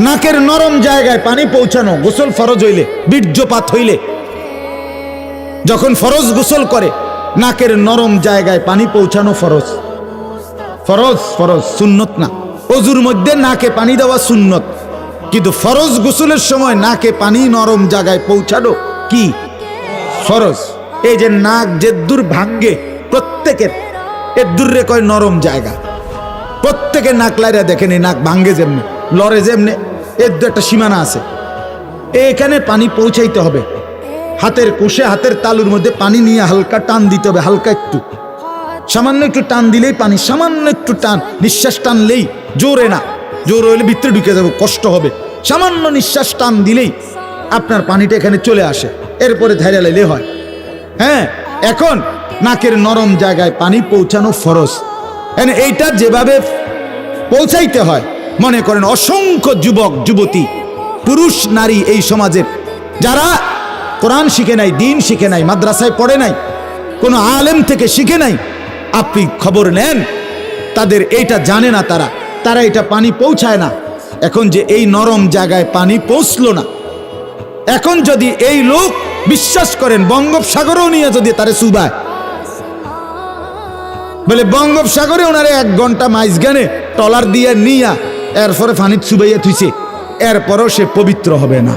নাকের নরম জায়গায় পানি পৌঁছানো গোসল ফরজ হইলে, বীর্যপাত হইলে যখন ফরজ গোসল করে নাকের নরম জায়গায় পানি পৌঁছানো ফরজ। ফরজ ফরজ, সুন্নত না। অজুর মধ্যে নাকে পানি দেওয়া সুন্নত, কিন্তু ফরজ গোসলের সময় নাকে পানি নরম জায়গায় পৌঁছানো কি ফরজ। এই যে নাক যেদূর ভাঙ্গে প্রত্যেকের, এদূর রে কয় নরম জায়গা। প্রত্যেকের নাক লাইরা দেখেন, নাক ভাঙ্গে যেমনি লড়ে যেমনি, এর দু একটা সীমানা আছে। এখানে পানি পৌঁছাইতে হবে। হাতের কোষে, হাতের তালুর মধ্যে পানি নিয়ে হালকা টান দিতে হবে, হালকা একটু, সামান্য একটু টান দিলেই পানি, সামান্য একটু টান, নিঃশ্বাস টানলেই, জোরে না, জোর হইলে ভিতরে ঢুকে যাবে, কষ্ট হবে। সামান্য নিঃশ্বাস টান দিলেই আপনার পানিটা এখানে চলে আসে, এরপরে ধাইরা লাইলে হয়। হ্যাঁ, এখন নাকের নরম জায়গায় পানি পৌঁছানো ফরজ। এইটা যেভাবে পৌঁছাইতে হয়, মনে করেন অসংখ্য যুবক যুবতী, পুরুষ নারী এই সমাজের যারা কোরআন শিখে নাই, দিন শিখে নাই, মাদ্রাসায় পড়ে নাই, কোনো আলেম থেকে শিখে নাই, আপনি খবর নেন, তাদের এইটা জানে না, তারা এটা পানি পৌঁছায় না। এখন যে এই নরম জায়গায় পানি পৌঁছলো না, এখন যদি এই লোক বিশ্বাস করেন বঙ্গোপসাগরেও নিয়ে যদি তারে চুবায়, বলে বঙ্গোপসাগরে ওনারে 1 ঘন্টা মাইজগানে ট্রলার দিয়ে নিয়া এরপরে পানি চুবাইয়া থুইছে, এরপরও সে পবিত্র হবে না।